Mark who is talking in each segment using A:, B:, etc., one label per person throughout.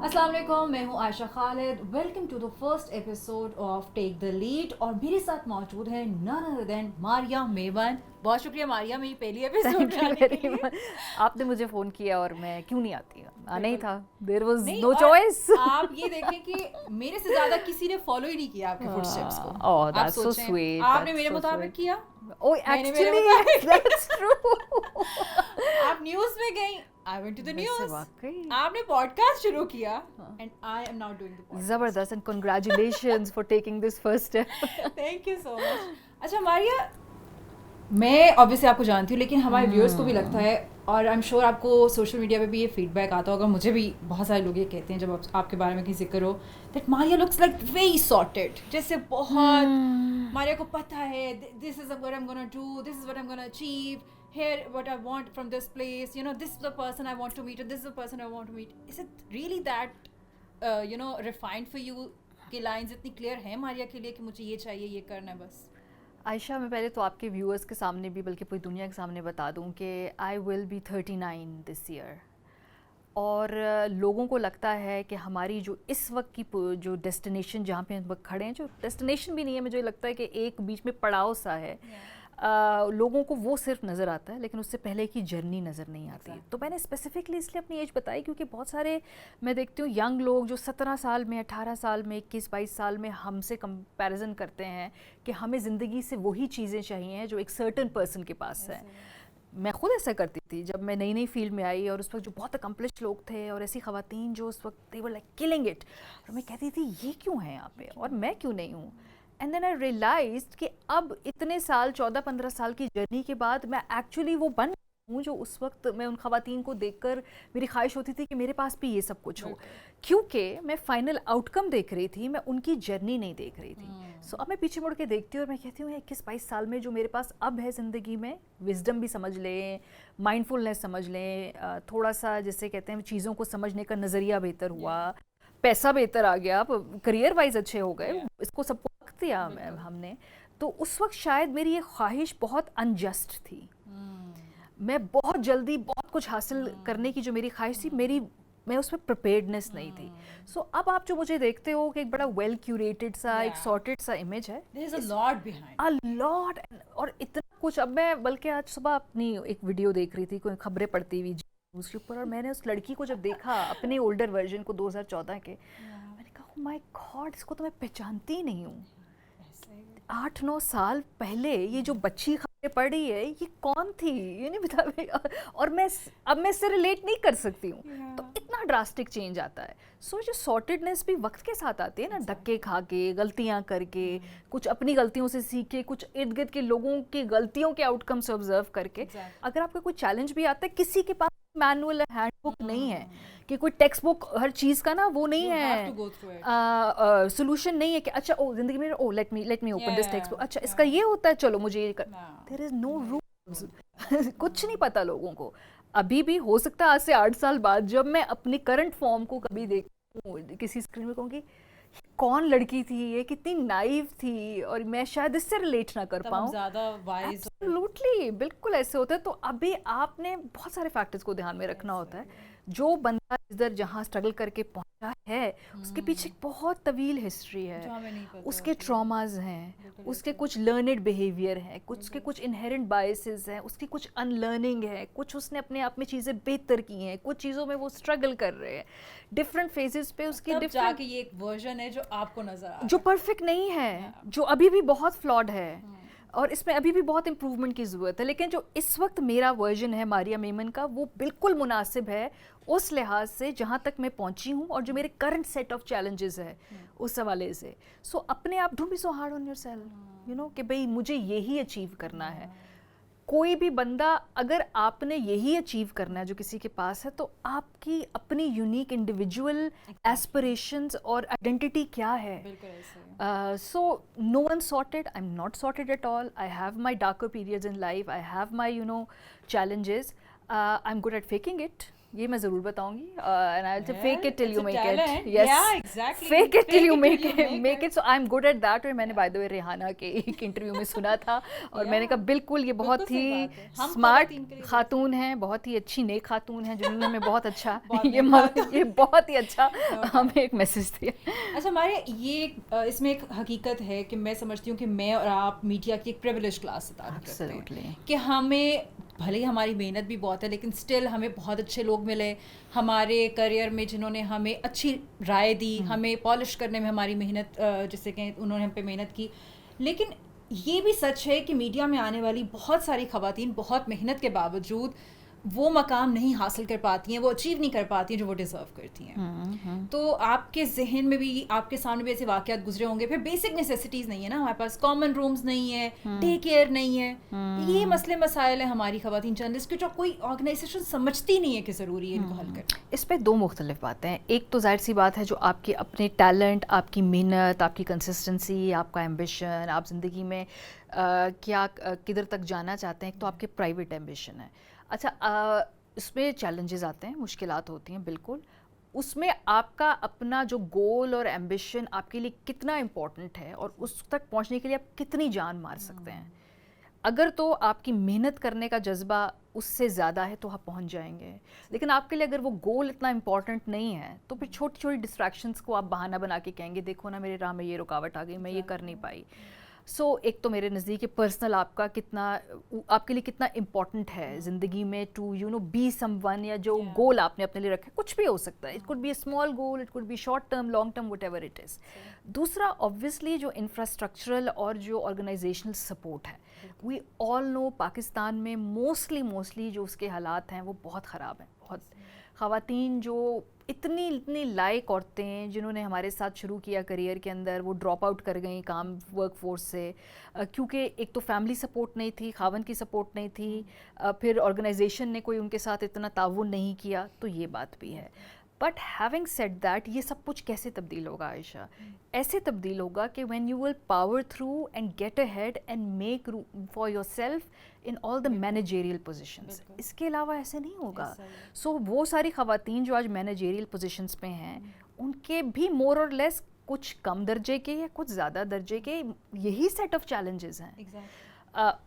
A: अस्सलाम वालेकुम, मैं हूँ Ayesha Khalid. Welcome to the first episode of take the lead और मेरे साथ मौजूद है none other than Maria Memon. बहुत शुक्रिया मारिया, मेरी पहली एपिसोड
B: थैंक
A: में
B: यू
A: आने के
B: वेरी
A: लिए।
B: मच। आपने मुझे फ़ोन किया और मैं क्यों नहीं आती, आना ही
A: बिल्कुल
B: था। देयर वाज
A: नहीं,
B: नो
A: और
B: चॉइस।
A: आप ये देखें कि मेरे से ज़्यादा किसी ने फॉलो ही नहीं किया आपके फुटस्टेप्स को।
B: ओह
A: आप
B: दैट्स सो
A: सोचें,
B: स्वीट,
A: आपने
B: दैट्स
A: मेरे
B: सो
A: मुताबिक
B: स्वीट।
A: किया,
B: ओह
A: मैंने मेरे
B: एक्चुअली
A: मुताबिक
B: दैट्स ट्रू।
A: आप न्यूज़ में गई, आई वेंट टू द
B: वैसे
A: न्यूज़।
B: वाकई
A: आपने पॉडकास्ट शुरू किया and I am not doing the podcast.
B: ज़बरदस्त, and congratulations for taking this first step.
A: Thank you so much. अच्छा मारिया, मैं ऑब्वियसली आपको जानती हूँ, लेकिन हमारे व्यूअर्स को भी लगता है और आई एम श्योर आपको सोशल मीडिया पे भी ये फीडबैक आता होगा, मुझे भी बहुत सारे लोग ये कहते हैं जब आपके बारे में कहीं जिक्र हो, that Maria looks like very sorted, जैसे बहुत मारिया को पता है this is what I am gonna do, this is what I am gonna achieve, here what I want from this place, you know, this is the person I want to meet and this is the person I want to meet. Is it really that refined for you कि lines इतनी clear हैं मारिया के लिए कि मुझे ये चाहिए, ये करना है बस?
B: आयशा, मैं पहले तो आपके व्यूअर्स के सामने भी बल्कि पूरी दुनिया के सामने बता दूं कि I will be 39 this year. और लोगों को लगता है कि हमारी जो इस वक्त की जो डेस्टिनेशन जहाँ पे हम खड़े हैं, जो डेस्टिनेशन भी नहीं है, मुझे लगता है कि एक बीच में पड़ाव सा है। लोगों को वो सिर्फ नज़र आता है, लेकिन उससे पहले की जर्नी नज़र नहीं आती। तो मैंने स्पेसिफिकली इसलिए अपनी एज बताई क्योंकि बहुत सारे मैं देखती हूँ यंग लोग जो 17 साल में, 18 साल में, 21-22 साल में हमसे कंपैरिजन करते हैं कि हमें ज़िंदगी से वही चीज़ें चाहिए जो एक सर्टन पर्सन के पास है। मैं खुद ऐसा करती थी जब मैं नई नई फील्ड में आई, और उस वक्त जो बहुत अकम्पलिश लोग थे और ऐसी ख़वातीन जो उस वक्त दे वर लाइक किलिंग इट, और मैं कहती थी ये क्यों है यहाँ पे और मैं क्यों नहीं हूँ। एंड देन आई रियलाइज्ड कि अब इतने साल, 14-15 साल की जर्नी के बाद मैं एक्चुअली वो बन हूँ जो उस वक्त मैं उन ख़वातीन को देखकर मेरी ख्वाहिश होती थी कि मेरे पास भी ये सब कुछ हो, क्योंकि मैं फाइनल आउटकम देख रही थी, मैं उनकी जर्नी नहीं देख रही थी। सो अब मैं पीछे मुड़ के देखती हूँ और मैं कहती हूँ 21-22 साल में जो मेरे पास अब है ज़िंदगी में, विजडम भी समझ लें, माइंडफुलनेस समझ लें, थोड़ा सा जिसे कहते हैं चीज़ों को समझने का नज़रिया बेहतर हुआ, पैसा बेहतर आ गया, करियर वाइज अच्छे हो गए, इसको सबको वक्त दिया हमने। तो उस वक्त शायद मेरी ये ख्वाहिश बहुत अनजस्ट थी। मैं बहुत जल्दी बहुत कुछ हासिल करने की जो मेरी ख्वाहिश थी, मैं उसमें प्रिपेयर्डनेस नहीं थी। सो अब आप जो मुझे देखते हो कि एक बड़ा वेल क्यूरेटेड सा, एक सॉर्टेड सा इमेज है,
A: There is a lot behind.
B: A lot, और इतना कुछ। अब मैं बल्कि आज सुबह अपनी एक वीडियो देख रही थी, कोई खबरें पढ़ती हुई न्यूज़ के ऊपर, और मैंने उस लड़की को जब देखा अपने ओल्डर वर्जन को 2014 के, मैंने कहा ओह माय गॉड, इसको तो मैं पहचानती ही नहीं हूँ। 8-9 साल पहले ये जो बच्ची खबरें पढ़ रही है, ये कौन थी, ये नहीं बता। और अब मैं इससे रिलेट नहीं कर सकती हूँ। तो इतना ड्रास्टिक चेंज आता है। सो जो सॉर्टेडनेस भी वक्त के साथ आती है ना, धक्के खा के, गलतियाँ करके, कुछ अपनी गलतियों से सीख के, कुछ इर्द गिर्द के लोगों की गलतियों के आउटकम से ऑब्जर्व करके। अगर आपका कोई चैलेंज भी आता है, किसी के पास मैनुअल हैंडबुक नहीं है कि कोई टेक्स्ट बुक हर चीज़ का ना वो नहीं है, सोल्यूशन नहीं है कि अच्छा ओ जिंदगी में oh let me open this textbook, अच्छा इसका ये होता है, चलो मुझे ये कर। There is no rules. कुछ नहीं पता लोगों को। अभी भी हो सकता है आज से 8 साल बाद जब मैं अपनी करंट फॉर्म को कभी देखूं किसी स्क्रीन में, कहूँगी कौन लड़की थी ये, कितनी नाइव थी, और मैं शायद इससे रिलेट ना कर पाऊँ।
A: ज़्यादा वाइज
B: एब्सोल्युटली, बिल्कुल ऐसे होता है। तो अभी आपने बहुत सारे फैक्टर्स को ध्यान में रखना होता है। जो बंदा इधर जहाँ स्ट्रगल करके पहुंचा है, उसके पीछे बहुत तवील हिस्ट्री है, उसके ट्रॉमाज हैं, उसके कुछ लर्नड बिहेवियर हैं, उसके कुछ इनहेरेंट बायसेस हैं, उसकी कुछ अनलर्निंग है, कुछ उसने अपने आप में चीज़ें बेहतर की हैं, कुछ चीज़ों में वो स्ट्रगल कर रहे हैं, डिफरेंट फेजेस पे उसकी
A: तब
B: डिफरेंट,
A: जाके ये एक वर्जन है जो आपको नजर आ रहा है,
B: जो परफेक्ट नहीं है, जो अभी भी बहुत फ्लॉड है, और इसमें अभी भी बहुत इम्प्रूवमेंट की ज़रूरत है। लेकिन जो इस वक्त मेरा वर्जन है मारिया मेमन का, वो बिल्कुल मुनासिब है उस लिहाज से जहाँ तक मैं पहुँची हूँ और जो मेरे करंट सेट ऑफ चैलेंजेस है उस हवाले से। सो अपने आप, don't be so hard on yourself, you know, कि भाई मुझे यही अचीव करना है। कोई भी बंदा, अगर आपने यही अचीव करना है जो किसी के पास है, तो आपकी अपनी यूनिक इंडिविजुअल एस्पिरेशंस और आइडेंटिटी क्या है। So no one sorted, I am not sorted at all. I have my darker periods in life, I have my challenges. I am good at faking it, ये मैं ज़रूर बताऊंगी and I will fake it till
A: it's
B: you
A: a
B: make
A: talent.
B: It yes
A: Yeah, exactly.
B: Fake it till
A: Fake
B: you
A: it
B: make
A: till you make
B: make
A: it.
B: It so I am good at that. और मैंने by the way Rihanna के एक interview में सुना था और मैंने कहा बिल्कुल ये बहुत
A: बिल्कुल सही
B: ही
A: बात है। हम
B: स्मार्ट
A: खवातीन के लिए
B: खातून हैं, बहुत ही अच्छी नेक खातून हैं जिन्होंने हमें बहुत अच्छा
A: बहुत
B: ये
A: नेक खातून।
B: ये बहुत ही अच्छा
A: Okay.
B: हमें एक मैसेज दिया।
A: अच्छा हमारे ये इसमें एक हकीकत है कि मैं समझती हूँ कि मैं और आप मीडिया की एक प्रिविलेज क्लास से ताल्लुक़ रखते हैं
B: Absolutely.
A: कि हमें भले ही हमारी मेहनत भी बहुत है लेकिन स्टिल हमें बहुत अच्छे लोग मिले हमारे करियर में जिन्होंने हमें अच्छी राय दी, हमें पॉलिश करने में हमारी मेहनत जिससे कहें उन्होंने हम पे मेहनत की। लेकिन ये भी सच है कि मीडिया में आने वाली बहुत सारी ख़वातीन बहुत मेहनत के बावजूद वो मकाम नहीं हासिल कर पाती हैं, वो अचीव नहीं कर पाती हैं जो वो डिज़र्व करती हैं। तो आपके जहन में भी आपके सामने भी ऐसे वाक़यात गुजरे होंगे, फिर बेसिक नेसेसिटीज़ नहीं है ना हमारे पास, कॉमन रूम्स नहीं है, डे केयर नहीं है, ये मसले मसाइल है हमारी ख़वातीन जर्नलिस्ट की जो कोई ऑर्गेनाइजेशन समझती नहीं है कि ज़रूरी है इनको हल करना।
B: इस पे दो मुख्तलिफ बातें हैं। एक तो जाहिर सी बात है जो आपके अपने टैलेंट, आपकी मेहनत, आपकी कंसिस्टेंसी, आपका एम्बिशन, आप ज़िंदगी में क्या किधर तक जाना चाहते हैं, एक तो आपके प्राइवेट एम्बिशन है। अच्छा इसमें चैलेंजेस आते हैं, मुश्किलात होती हैं बिल्कुल। उसमें आपका अपना जो गोल और एम्बिशन आपके लिए कितना इम्पोर्टेंट है और उस तक पहुंचने के लिए आप कितनी जान मार सकते हैं। अगर तो आपकी मेहनत करने का जज्बा उससे ज़्यादा है तो आप पहुंच जाएंगे, लेकिन आपके लिए अगर वो गोल इतना इम्पॉर्टेंट नहीं है तो फिर छोटी छोटी डिस्ट्रैक्शंस को आप बहाना बना के कहेंगे देखो ना मेरे राह में ये रुकावट आ गई, मैं ये कर नहीं पाई। सो एक तो मेरे नज़दीक पर्सनल आपका कितना आपके लिए कितना इम्पॉर्टेंट है ज़िंदगी में to you know be someone, या जो गोल आपने अपने लिए रखा है कुछ भी हो सकता है, it could be a small goal, it could be short term, long term, what ever it is. दूसरा ऑब्वियसली जो इंफ्रास्ट्रक्चरल और जो ऑर्गेनाइजेशनल सपोर्ट है, वी ऑल नो पाकिस्तान में मोस्टली जो उसके हालात हैं वो बहुत ख़राब हैं। बहुत ख़वातीन जो इतनी लायक औरतें जिन्होंने हमारे साथ शुरू किया करियर के अंदर, वो ड्रॉप आउट कर गई काम वर्क फोर्स से क्योंकि एक तो फैमिली सपोर्ट नहीं थी, खावन की सपोर्ट नहीं थी, फिर ऑर्गेनाइजेशन ने कोई उनके साथ इतना ताउन नहीं किया, तो ये बात भी है। बट हैविंग सेड दैट, ये सब कुछ कैसे तब्दील होगा आयशा? ऐसे तब्दील होगा कि when you will power through and get ahead and make room for yourself in all the managerial positions. इसके अलावा ऐसे नहीं होगा। सो वो सारी ख़वातीन जो आज मैनेजेरियल पोजीशंस पे हैं उनके भी मोर और लेस कुछ कम दर्जे के या कुछ ज़्यादा दर्जे के यही सेट ऑफ चैलेंजेस हैं।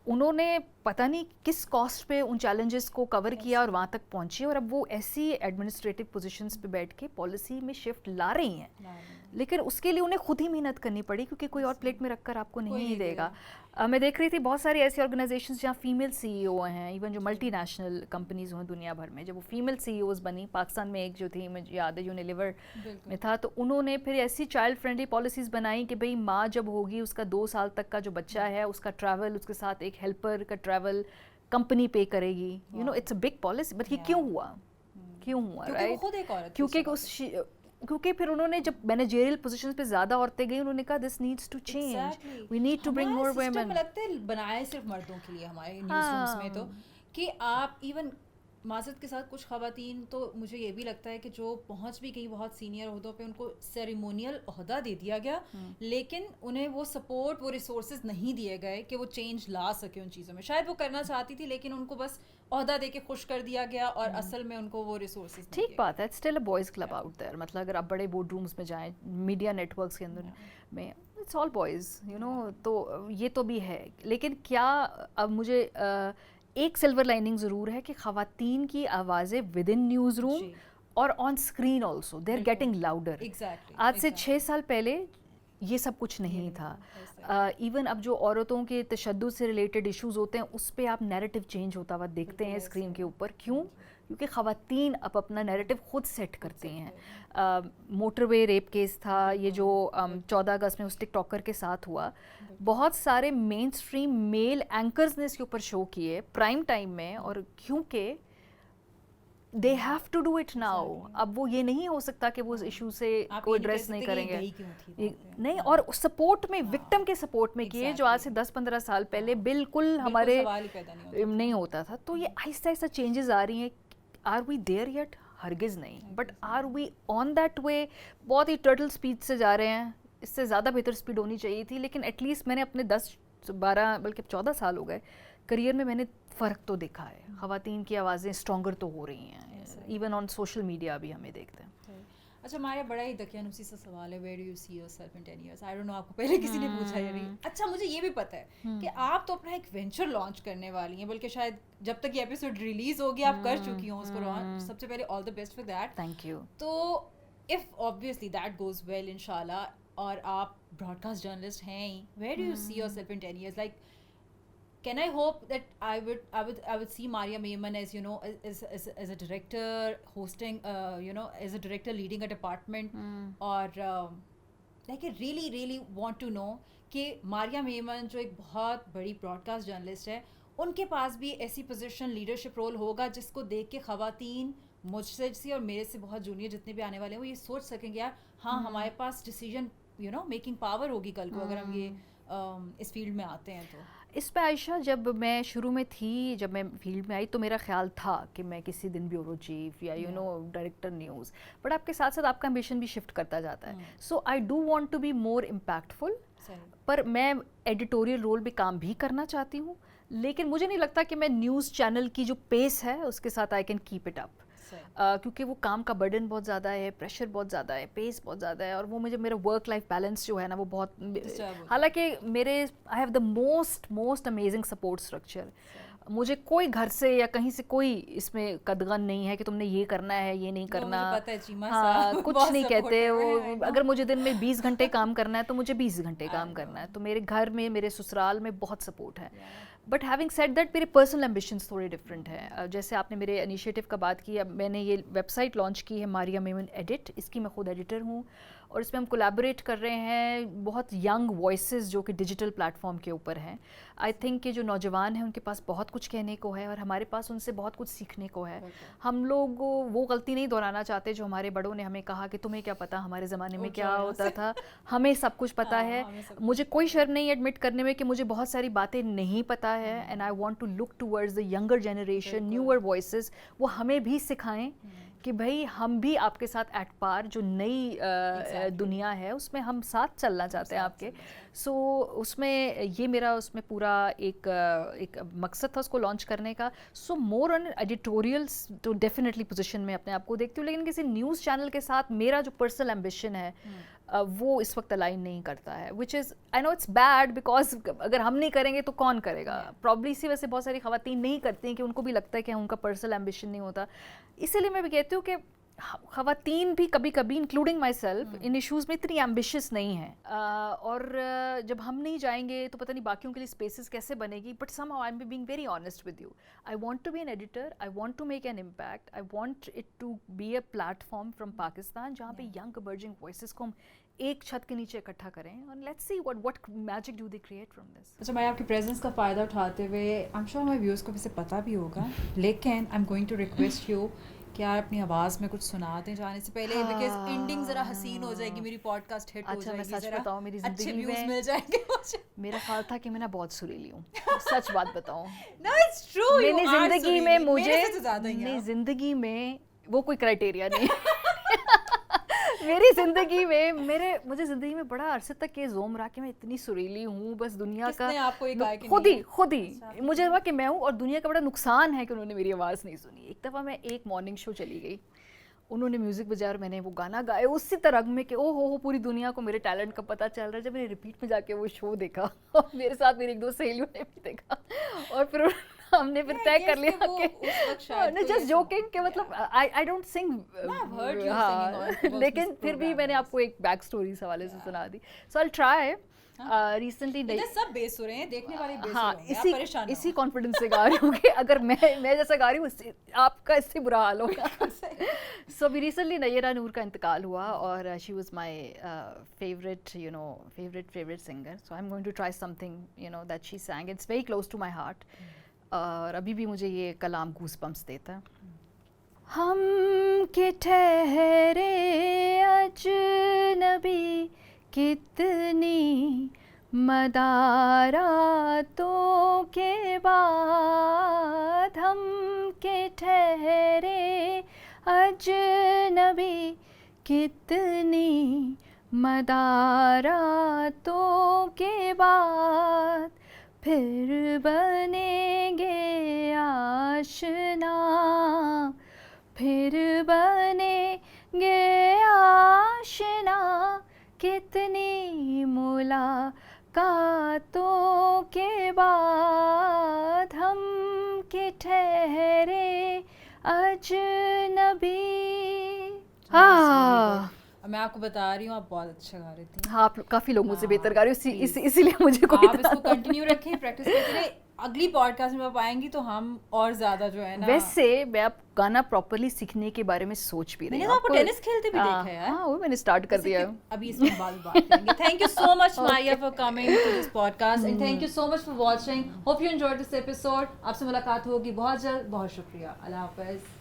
B: उन्होंने पता नहीं किस कॉस्ट पे उन चैलेंजेस को कवर किया और वहाँ तक पहुँची, और अब वो ऐसी एडमिनिस्ट्रेटिव पोजीशंस पे बैठ के पॉलिसी में शिफ्ट ला रही हैं, लेकिन उसके लिए उन्हें खुद ही मेहनत करनी पड़ी क्योंकि कोई और प्लेट में रखकर आपको नहीं देगा। मैं देख रही थी बहुत सारी ऐसी ऑर्गेनाइजेशंस जहाँ फीमेल सीईओ हैं, इवन जो मल्टीनेशनल कंपनीज हुई दुनिया भर में, जब वो फीमेल सीईओज बनी, पाकिस्तान में एक जो थी मुझे याद है यूनिलीवर में था, तो उन्होंने फिर ऐसी चाइल्ड फ्रेंडली पॉलिसीज़ बनाई कि भाई माँ जब होगी उसका 2 साल तक का जो बच्चा है उसका ट्रैवल, उसके साथ एक हेल्पर का ट्रैवल कंपनी पे करेगी। You know it's a big policy, but ये क्यों हुआ राइट? क्योंकि फिर उन्होंने जब मैनेजरियल पोजीशंस पे ज़्यादा औरतें गई, उन्होंने कहा this needs to change, we need to bring more women.
A: मुझे लगता है बनाए सिर्फ मर्दों के लिए हमारे न्यूज़ रूम्स में, तो कि आप इवन माज़रत के साथ कुछ ख़वातीन तो मुझे ये भी लगता है कि जो पहुंच भी गई बहुत सीनियर ओहदों पे, उनको सेरेमोनियल ओहदा दे दिया गया, लेकिन उन्हें वो सपोर्ट, वो रिसोर्सेज नहीं दिए गए कि वो चेंज ला सके उन चीज़ों में। शायद वो करना चाहती थी लेकिन उनको बस ओहदा दे के खुश कर दिया गया और असल में उनको वो रिसोर्सेज।
B: ठीक बात है, it's still a boys club out there. मतलब अगर आप बड़े बोर्ड रूम्स में जाएँ, मीडिया नेटवर्क्स के अंदर में, it's all boys, you know. तो ये तो भी है, लेकिन क्या अब मुझे एक सिल्वर लाइनिंग ज़रूर है कि ख़वातीन की आवाज़ें विद इन न्यूज़ रूम और on screen also they are getting louder. आज से 6 साल पहले ये सब कुछ नहीं था। इवन अब जो औरतों के तशद्दुद से रिलेटेड इश्यूज़ होते हैं उस पर आप नैरेटिव चेंज होता हुआ देखते हैं स्क्रीन के ऊपर। क्यों? क्योंकि ख़वातीन अब अपना नैरेटिव खुद सेट करती हैं। मोटरवे रेप केस था, ये जो 14 अगस्त में उस टिकटॉकर के साथ हुआ, बहुत सारे मेन स्ट्रीम मेल एंकर्स ने इसके ऊपर शो किए प्राइम टाइम में, और क्योंकि they have to do it now. अब वो ये नहीं हो सकता कि वो उस इशू से कोई एड्रेस नहीं करेंगे, नहीं। और सपोर्ट में, विक्टिम के सपोर्ट में किए, जो आज से 10-15 साल पहले बिल्कुल हमारे नहीं होता था। तो ये आहिस्ता आहिस्ता चेंजेस आ रही हैं। Are we there yet? हरगिज़ नहीं, but are we on that way? बहुत ही टर्टल स्पीड से जा रहे हैं, इससे ज़्यादा बेहतर स्पीड होनी चाहिए थी, लेकिन एटलीस्ट मैंने अपने 10 12 बल्कि 14 साल हो गए, करियर में मैंने फ़र्क तो देखा है। ख़वातीन की आवाज़ें स्ट्रॉन्गर तो हो रही हैं, इवन ऑन सोशल मीडिया भी हमें देखते हैं।
A: अच्छा मारिया, बड़ा ही दकियानुसी सा सवाल है, where do you see yourself in 10 years? I don't know, आपको पहले किसी ने पूछा या नहीं। अच्छा मुझे ये भी पता है कि आप तो अपना एक वेंचर लॉन्च करने वाली हैं, बल्कि शायद जब तक ये एपिसोड रिलीज होगी आप कर चुकी हो उसको लॉन्च। सबसे पहले all the best for that.
B: Thank you.
A: तो if obviously that goes well इंशाल्लाह, और आप ब्रॉडकास्ट जर्नलिस्ट हैं ही, where do you see yourself in 10 years? Like can I hope that I would see Maria Maiman as, you know, as a director hosting, you know, as a director leading a department, or like I really want to know कि मारिया मेमन जो एक बहुत बड़ी broadcast journalist है, उनके पास भी ऐसी position, leadership role होगा जिसको देख के ख़वातीन मुझसे सी और मेरे से बहुत जूनियर जितने भी आने वाले हैं वो ये सोच सकेंगे यार हाँ हमारे पास decision you know making power होगी कल को अगर हम ये इस फील्ड में आते हैं। तो
B: इस पे आयशा, जब मैं शुरू में थी, जब मैं फील्ड में आई तो मेरा ख्याल था कि मैं किसी दिन ब्यूरो चीफ या you know director news, but आपके साथ साथ आपका एम्बिशन भी शिफ्ट करता जाता है। So I do want to be more impactful, पर मैं एडिटोरियल रोल भी काम भी करना चाहती हूँ, लेकिन मुझे नहीं लगता कि मैं न्यूज़ चैनल की जो पेस है उसके साथ I can keep it up, क्योंकि वो काम का बर्डन बहुत ज़्यादा है, प्रेशर बहुत ज़्यादा है, पेस बहुत ज़्यादा है, और वो मुझे मेरा वर्क लाइफ बैलेंस जो है ना वो बहुत, हालांकि मेरे I have the most amazing support structure. मुझे कोई घर से या कहीं से कोई इसमें कदगन नहीं है कि तुमने ये करना है ये नहीं करना,
A: पता है
B: हाँ, कुछ नहीं कहते वो। अगर मुझे दिन में 20 घंटे काम करना है तो मुझे 20 घंटे काम करना है। तो मेरे घर में, मेरे ससुराल में बहुत सपोर्ट है। बट हैविंग सेड दैट मेरे पर्सनल एम्बिशंस थोड़े डिफरेंट हैं। जैसे आपने मेरे इनिशिएटिव का बात की, अब मैंने ये वेबसाइट लॉन्च की है मारिया मेमन एडिट, इसकी मैं खुद एडिटर हूँ, और इसमें हम कोलैबोरेट कर रहे हैं बहुत यंग वॉइसेस जो कि डिजिटल प्लेटफॉर्म के ऊपर हैं। आई थिंक कि जो नौजवान हैं उनके पास बहुत कुछ कहने को है और हमारे पास उनसे बहुत कुछ सीखने को है। हम लोग वो गलती नहीं दोहराना चाहते जो हमारे बड़ों ने हमें कहा कि तुम्हें क्या पता हमारे ज़माने में क्या होता था, हमें सब कुछ पता है। मुझे कोई शर्म नहीं एडमिट करने में कि मुझे बहुत सारी बातें नहीं पता है, and I want to look towards the younger generation, newer voices, वो हमें भी सिखाएं कि भाई हम भी आपके साथ एट पार, जो नई दुनिया है उसमें हम साथ चलना चाहते हैं आपके। सो उसमें ये मेरा उसमें पूरा एक मकसद था उसको लॉन्च करने का। सो मोर ऑन एडिटोरियल्स तो डेफिनेटली पोजीशन में अपने आप को देखती हूँ, लेकिन किसी न्यूज़ चैनल के साथ मेरा जो पर्सनल एम्बिशन है वो इस वक्त अलाइन नहीं करता है, which is I know it's bad, because अगर हम नहीं करेंगे तो कौन करेगा। प्रॉब्ली इसी वजह से बहुत सारी ख़वातीन नहीं करती हैं कि उनको भी लगता है कि उनका पर्सनल एम्बिशन नहीं होता। इसीलिए मैं भी कहती हूँ कि ख़वातीन भी कभी कभी, including my self, in issues में इतनी एम्बिशियस नहीं है, और जब हम नहीं जाएंगे तो पता नहीं बाकियों के लिए स्पेसेस कैसे बनेगी। But somehow I am being very honest with you, I want to be an editor, I want to make an impact, I want it to be a platform from Pakistan जहाँ पे यंग बर्जिंग वॉइसेस को हम एक छत के नीचे इकट्ठा करें, और let's see what magic do they create from this.
A: अच्छा, मैं आपकी प्रेजेंस का फ़ायदा उठाते हुए, आई एम श्योर हमारे व्यूअर्स को वैसे पता भी होगा, लेकिन I am going to request you कि आप अपनी आवाज़ में कुछ सुनाते जाने से पहले, बिकॉज एंडिंग ज़रा हसीन हो जाएगी, मेरी पॉडकास्ट हिट हो जाएगी।
B: अच्छा, मैं सच बताऊं, मेरी
A: अच्छे
B: ज़िंदगी
A: व्यूज़
B: में
A: मिल जाएंगे मुझे।
B: मेरा ख्याल था कि मैं ना बहुत सुरीली हूँ, सच बात बताऊं।
A: No, it's true, you
B: मैंने
A: are
B: ज़िंदगी में,
A: सुरीली।
B: मुझे
A: मेरे से तो ज़्यादा ही
B: मेरी
A: हैं।
B: ज़िंदगी में वो कोई क्राइटेरिया नहीं मेरी ज़िंदगी में मुझे ज़िंदगी में बड़ा अरसे तक ये जोम रहा कि मैं इतनी सुरीली हूँ, बस दुनिया
A: किसने आपको ये कहा कि
B: खुद
A: नहीं?
B: ही मुझे लगा कि मैं हूँ, और दुनिया का बड़ा नुकसान है कि उन्होंने मेरी आवाज़ नहीं सुनी। एक दफ़ा मैं एक मॉर्निंग शो चली गई, उन्होंने म्यूज़िक बजाया और मैंने वो गाना गाया उसी तरह में कि ओ हो पूरी दुनिया को मेरे टैलेंट का पता चल रहा है। जब मैंने रिपीट में जाके वो शो देखा और मेरे साथ मेरी एक दो सहेलियों ने भी देखा, और फिर हमने फिर तय कर लिया कि जस्ट जोकिंग के मतलब आई डोंट सिंग, लेकिन फिर भी मैंने आपको एक बैक स्टोरी इस हवाले से सुना दी। सो आई विल ट्राई। रिसेंटली
A: सब बेस हो रहे हैं, देखने वाले बेस
B: हाँ,
A: हो रहे हैं, आप परेशान ना
B: इसी कॉन्फिडेंस से गा रही हूँ कि अगर मैं जैसा गा रही हूँ आपका इससे बुरा हाल होगा। सो अभी रिसेंटली नय्यरा नूर का इंतकाल हुआ, और she was my favourite singer. So I am going to try something that she sang, it's very close to my heart, और अभी भी मुझे ये कलाम गूस बम्प्स देता है। हम के ठहरे अजनबी कितनी मदारातों के बाद, हम के ठहरे अजनबी कितनी मदारातों के बाद, फिर बनेंगे आशना, फिर बनेंगे आशना, कितनी मुलाकातों के बाद हम के ठहरे अजनबी। हाँ,
A: मैं आपको बता रही हूँ आप बहुत अच्छा गा रही थी।
B: हाँ, आप काफ़ी लोग मुझसे बेहतर गा रहे हो, इसीलिए मुझे कोई
A: आप इसको कंटिन्यू रखें, प्रैक्टिस करते रहे। अगली पॉडकास्ट में आप आएंगी तो हम और ज़्यादा जो है ना।
B: वैसे मैं आप गाना प्रॉपर्ली सीखने के बारे में सोच भी रही हूँ।
A: मैंने तो आपको टेनिस खेलते भी देखा है यार।
B: हाँ, वो मैंने स्टार्ट कर दिया है।
A: अभी इसमें बात करेंगे। Thank you so much Maria for coming to this podcast and thank you so much for watching. Hope you enjoyed this episode. आपसे मुलाकात होगी बहुत जल्द। बहुत शुक्रिया। अल्लाह हाफिज़।